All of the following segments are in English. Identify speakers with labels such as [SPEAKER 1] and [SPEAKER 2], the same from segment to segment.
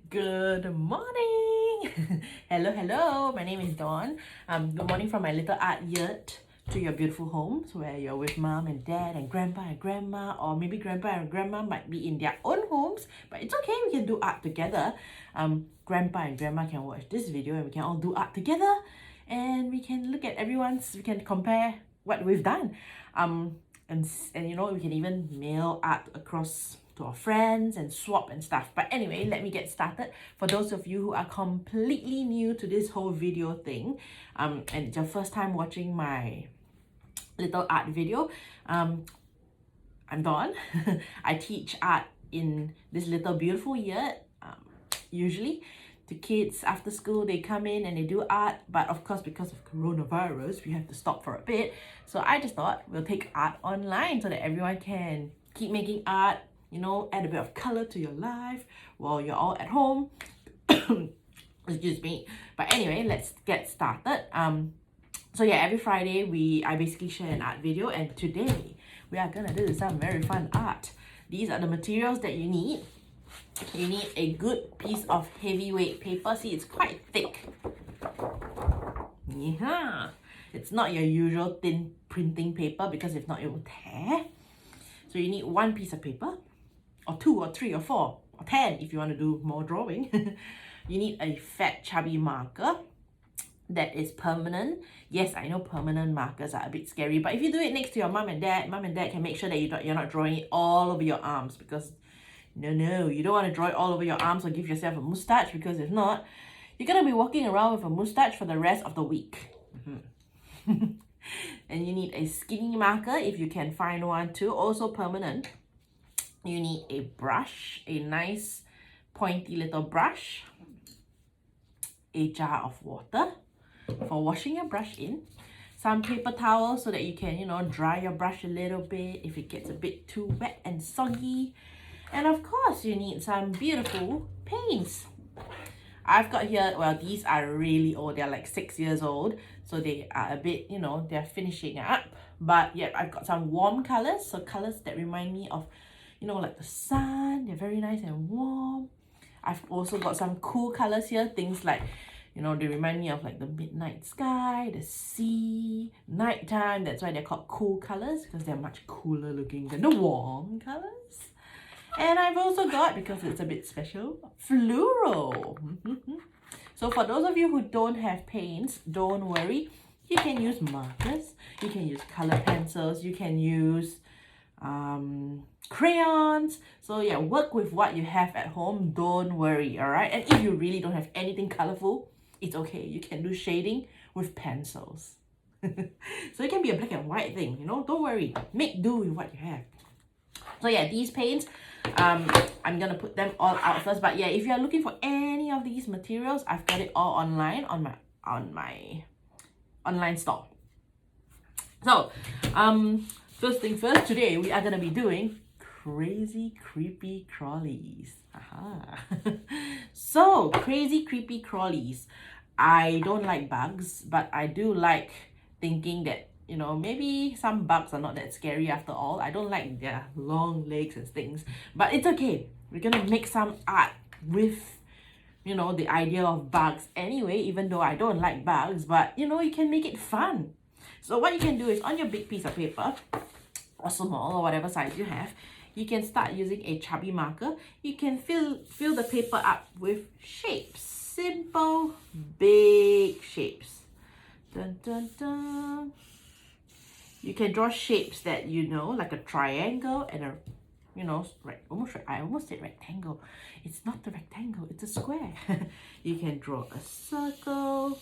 [SPEAKER 1] Good morning. Hello. My name is Dawn. Good morning from my little Art Yurt to your beautiful homes where you're with mom and dad and grandpa and grandma, or maybe grandpa and grandma might be in their own homes, but it's okay. We can do art together. Grandpa and grandma can watch this video and we can all do art together, and we can look at we can compare what we've done. And you know, we can even mail art across to our friends and swap and stuff. But anyway, let me get started. For those of you who are completely new to this whole video thing, and it's your first time watching my little art video, I'm Dawn. I teach art in this little beautiful yurt. Usually the kids after school, they come in and they do art, but of course because of coronavirus we have to stop for a bit. So I just thought we'll take art online so that everyone can keep making art, you know, add a bit of color to your life while you're all at home. Excuse me. But anyway, let's get started. So yeah, every Friday I basically share an art video, and today we are gonna do some very fun art. These are the materials that you need. You need a good piece of heavyweight paper. See, it's quite thick. Yeah, it's not your usual thin printing paper because if not it will tear. So you need one piece of paper, or two or three or four or 10 if you want to do more drawing. You need a fat chubby marker that is permanent. Yes, I know permanent markers are a bit scary, but if you do it next to your mom and dad can make sure that you're not drawing it all over your arms, because no, you don't want to draw it all over your arms or give yourself a mustache, because if not, you're going to be walking around with a mustache for the rest of the week. And you need a skinny marker if you can find one too, also permanent. You need a brush, a nice pointy little brush, a jar of water for washing your brush in, some paper towels so that you can, you know, dry your brush a little bit if it gets a bit too wet and soggy. And of course, you need some beautiful paints. I've got here, well, these are really old. They're like 6 years old. So they are a bit, you know, they're finishing up. But yeah, I've got some warm colors. So colors that remind me of, you know, like the sun. They're very nice and warm. I've also got some cool colors here. Things like, you know, they remind me of like the midnight sky, the sea, nighttime. That's why they're called cool colors, because they're much cooler looking than the warm colors. And I've also got, because it's a bit special, fluoro. So for those of you who don't have paints, don't worry. You can use markers, you can use color pencils, you can use crayons. So yeah, work with what you have at home. Don't worry, all right? And if you really don't have anything colorful, it's okay. You can do shading with pencils. So it can be a black and white thing, you know? Don't worry. Make do with what you have. So yeah, these paints, I'm gonna put them all out first. But yeah, if you are looking for any of these materials, I've got it all online on my online store. So first thing first, today we are gonna be doing crazy creepy crawlies. So crazy creepy crawlies. I don't like bugs, but I do like thinking that, you know, maybe some bugs are not that scary after all. I don't like their long legs and things, but it's okay. We're gonna make some art with, you know, the idea of bugs anyway, even though I don't like bugs, but you know, you can make it fun. So what you can do is, on your big piece of paper, or small, or whatever size you have, you can start using a chubby marker. You can fill the paper up with shapes. Simple, big shapes. Dun, dun, dun. You can draw shapes that you know, like a triangle and a, you know, I almost said rectangle. It's not the rectangle, it's a square. You can draw a circle.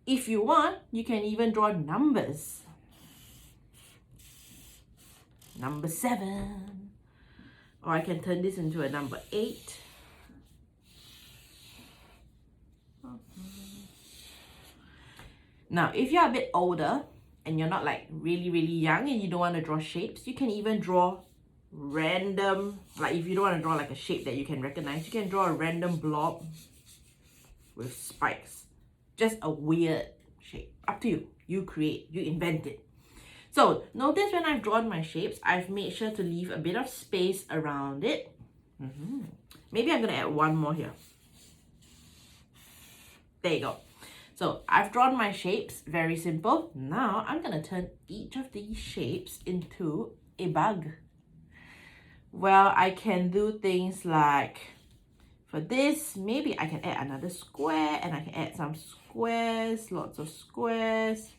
[SPEAKER 1] If you want, you can even draw numbers. Number 7. Or I can turn this into a number 8. Now, if you're a bit older and you're not like really young and you don't want to draw shapes, you can even draw random, like if you don't want to draw like a shape that you can recognize, you can draw a random blob with spikes. Just a weird shape. Up to you. You create, you invent it. So notice when I've drawn my shapes, I've made sure to leave a bit of space around it. Maybe I'm going to add one more here. There you go. So I've drawn my shapes, very simple. Now I'm going to turn each of these shapes into a bug. Well, I can do things like, for this, maybe I can add another square, and I can add some squares, lots of squares.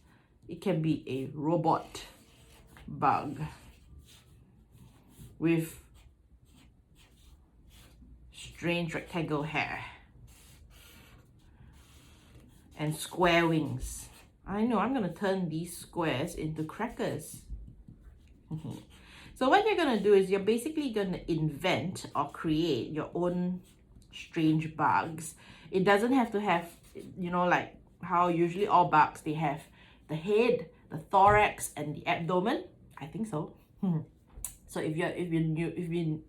[SPEAKER 1] It can be a robot bug with strange rectangle hair and square wings. I know, I'm gonna turn these squares into crackers. So what you're gonna do is you're basically gonna invent or create your own strange bugs. It doesn't have to have, you know, like how usually all bugs, they have the head, the thorax, and the abdomen. I think so. So if you've been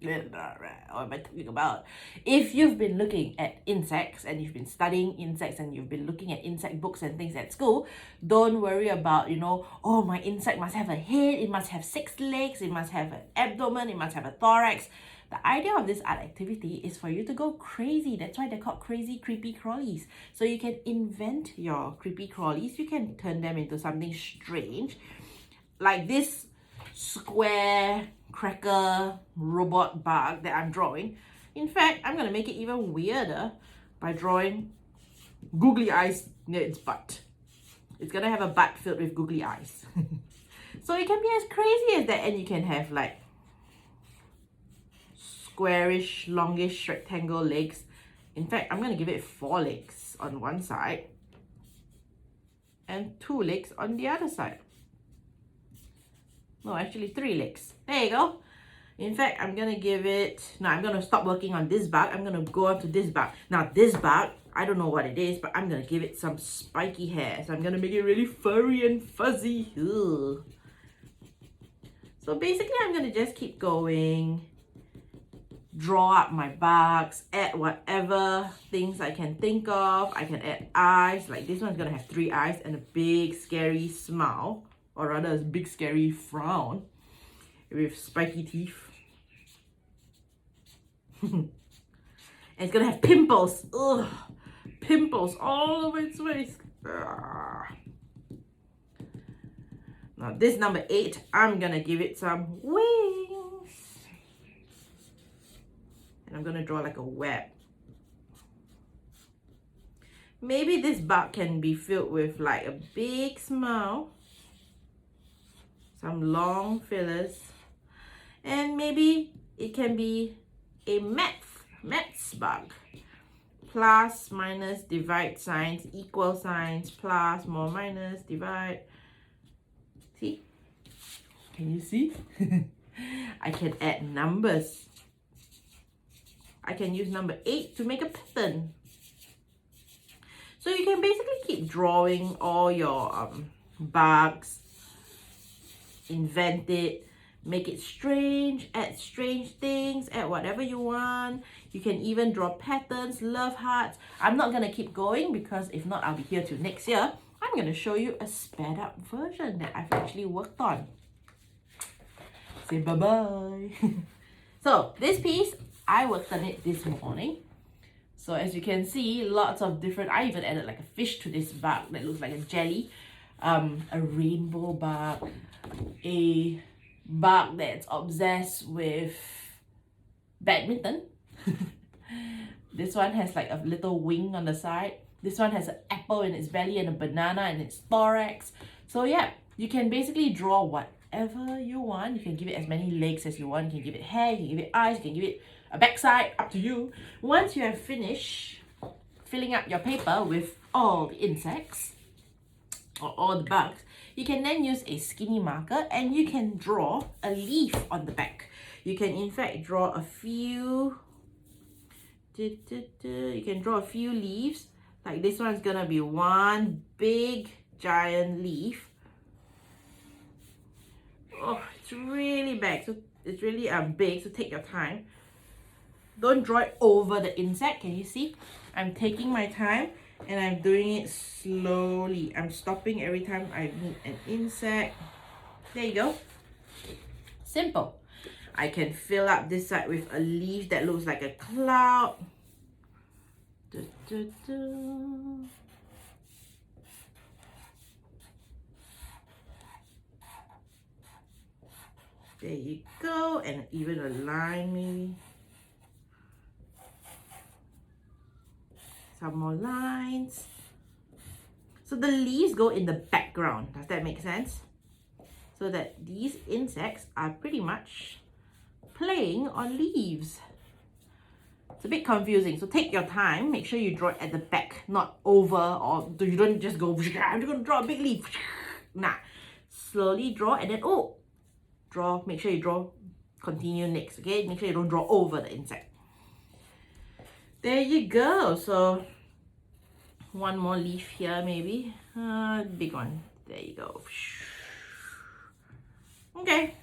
[SPEAKER 1] what am I talking about? If you've been looking at insects and you've been studying insects and you've been looking at insect books and things at school, don't worry about, you know, oh, my insect must have a head, it must have 6 legs, it must have an abdomen, it must have a thorax. The idea of this art activity is for you to go crazy. That's why they're called crazy, creepy crawlies. So you can invent your creepy crawlies. You can turn them into something strange, like this square cracker robot bug that I'm drawing. In fact, I'm going to make it even weirder by drawing googly eyes near its butt. It's going to have a butt filled with googly eyes. So it can be as crazy as that, and you can have like squarish, longish, rectangle legs. In fact, I'm going to give it 4 legs on one side and 2 legs on the other side. No, actually 3 legs. There you go. In fact, I'm going to give it... Now, I'm going to stop working on this bug. I'm going to go on to this bug. Now, this bug, I don't know what it is, but I'm going to give it some spiky hair. So I'm going to make it really furry and fuzzy. Ugh. So basically, I'm going to just keep going. Draw up my bugs. Add whatever things I can think of. I can add eyes. Like this one's going to have 3 eyes and a big scary smile. Or rather, a big scary frown with spiky teeth. And it's gonna have pimples. Ugh, pimples all over its face. Ugh. Now this number 8, I'm gonna give it some wings. And I'm gonna draw like a web. Maybe this bug can be filled with like a big smile, some long fillers, and maybe it can be a maths bug. Plus, minus, divide signs, equal signs, plus, more, minus, divide. See? Can you see? I can add numbers. I can use number 8 to make a pattern. So you can basically keep drawing all your bugs, invent it, make it strange, add strange things, add whatever you want. You can even draw patterns, love hearts. I'm not going to keep going because if not, I'll be here till next year. I'm going to show you a sped up version that I've actually worked on. Say bye-bye. So this piece, I worked on it this morning. So as you can see, lots of different, I even added like a fish to this bug that looks like a jelly. A rainbow bug, a bug that's obsessed with badminton. This one has like a little wing on the side. This one has an apple in its belly and a banana in its thorax. So yeah, you can basically draw whatever you want. You can give it as many legs as you want. You can give it hair, you can give it eyes, you can give it a backside, up to you. Once you have finished filling up your paper with all the insects, or all the bugs, you can then use a skinny marker and you can draw a leaf on the back. You can in fact draw a few, you can draw a few leaves. Like this one's gonna be one big giant leaf. Oh, it's really big, so it's really big, so take your time. Don't draw it over the insect. Can you see? I'm taking my time and I'm doing it slowly. I'm stopping every time I meet an insect. There you go. Simple. I can fill up this side with a leaf that looks like a cloud. Da, da, da. There you go, and even a line maybe. Some more lines. So the leaves go in the background. Does that make sense? So that these insects are pretty much playing on leaves. It's a bit confusing, so take your time. Make sure you draw it at the back, not over, or you don't just go, I'm just going to draw a big leaf. Nah, slowly draw, and then, oh, draw, make sure you draw, continue next, okay? Make sure you don't draw over the insect. There you go. So one more leaf here maybe, big one. There you go. Okay,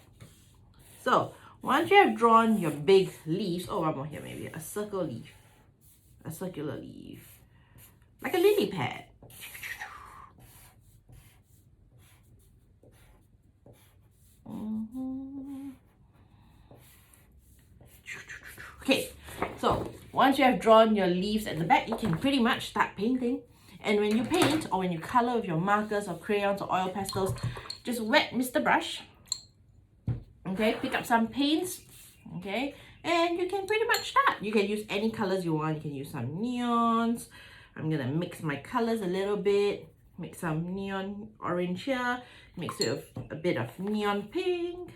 [SPEAKER 1] so once you have drawn your big leaves, oh, one more here maybe, a circle leaf, a circular leaf, like a lily pad. Okay, so once you have drawn your leaves at the back, you can pretty much start painting. And when you paint, or when you color with your markers or crayons or oil pastels, just wet Mr. Brush. Okay, pick up some paints. Okay, and you can pretty much start. You can use any colors you want. You can use some neons. I'm gonna mix my colors a little bit. Mix some neon orange here. Mix it with a bit of neon pink.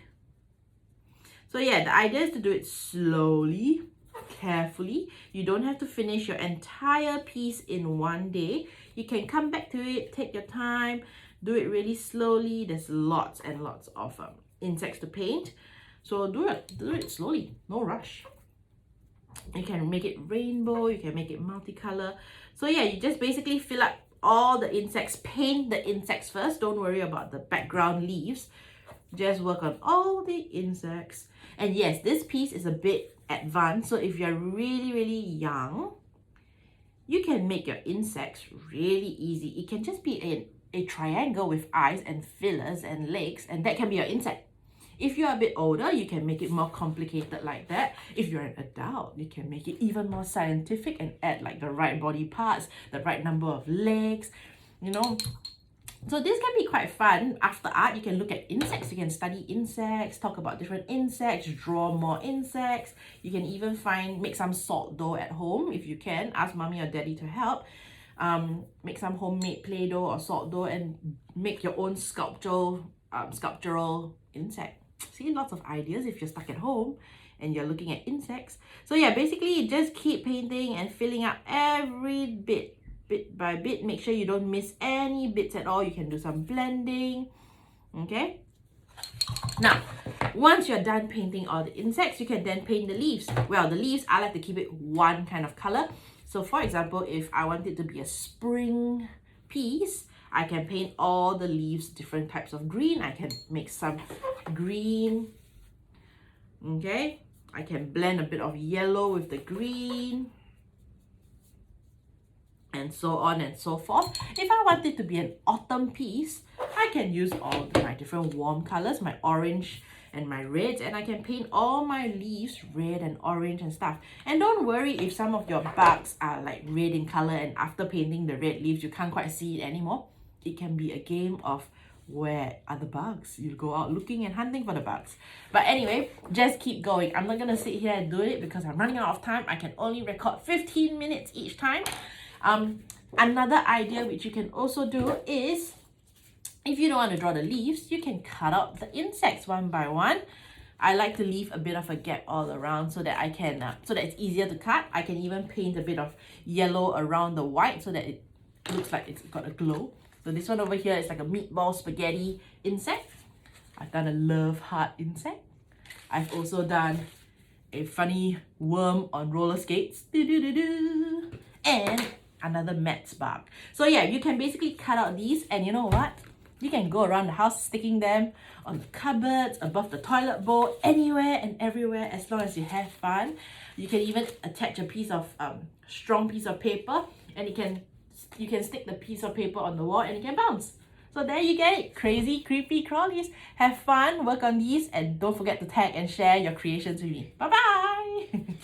[SPEAKER 1] So yeah, the idea is to do it slowly, carefully. You don't have to finish your entire piece in one day. You can come back to it, take your time, do it really slowly. There's lots and lots of insects to paint. So do it slowly, no rush. You can make it rainbow, you can make it multicolor. So yeah, you just basically fill up all the insects, paint the insects first. Don't worry about the background leaves. Just work on all the insects. And yes, this piece is a bit advanced. So if you're really, really young, you can make your insects really easy. It can just be a triangle with eyes and fillers and legs, and that can be your insect. If you're a bit older, you can make it more complicated like that. If you're an adult, you can make it even more scientific and add like the right body parts, the right number of legs, you know. So this can be quite fun. After art, you can look at insects. You can study insects, talk about different insects, draw more insects. You can even make some salt dough at home if you can. Ask mommy or daddy to help. Make some homemade Play-Doh or salt dough and make your own sculptural insect. See, lots of ideas if you're stuck at home and you're looking at insects. So yeah, basically just keep painting and filling up every bit by bit. Make sure you don't miss any bits at all. You can do some blending. Okay, now once you're done painting all the insects, you can then paint the leaves. Well, the leaves, I like to keep it one kind of color. So for example, if I want it to be a spring piece, I can paint all the leaves different types of green. I can make some green. Okay, I can blend a bit of yellow with the green, and so on and so forth. If I want it to be an autumn piece, I can use all my different warm colors, my orange and my reds, and I can paint all my leaves red and orange and stuff. And don't worry if some of your bugs are like red in color and after painting the red leaves, you can't quite see it anymore. It can be a game of where are the bugs? You go out looking and hunting for the bugs. But anyway, just keep going. I'm not gonna sit here and do it because I'm running out of time. I can only record 15 minutes each time. Another idea which you can also do is, if you don't want to draw the leaves, you can cut out the insects one by one. I like to leave a bit of a gap all around so that I can, so that it's easier to cut. I can even paint a bit of yellow around the white so that it looks like it's got a glow. So this one over here is like a meatball spaghetti insect. I've done a love heart insect. I've also done a funny worm on roller skates. And another Matt's bug. So yeah, you can basically cut out these, and you know what? You can go around the house sticking them on the cupboards, above the toilet bowl, anywhere and everywhere, as long as you have fun. You can even attach a piece of strong piece of paper, and you can stick the piece of paper on the wall and it can bounce. So there you get it. Crazy, creepy crawlies. Have fun, work on these, and don't forget to tag and share your creations with me. Bye-bye!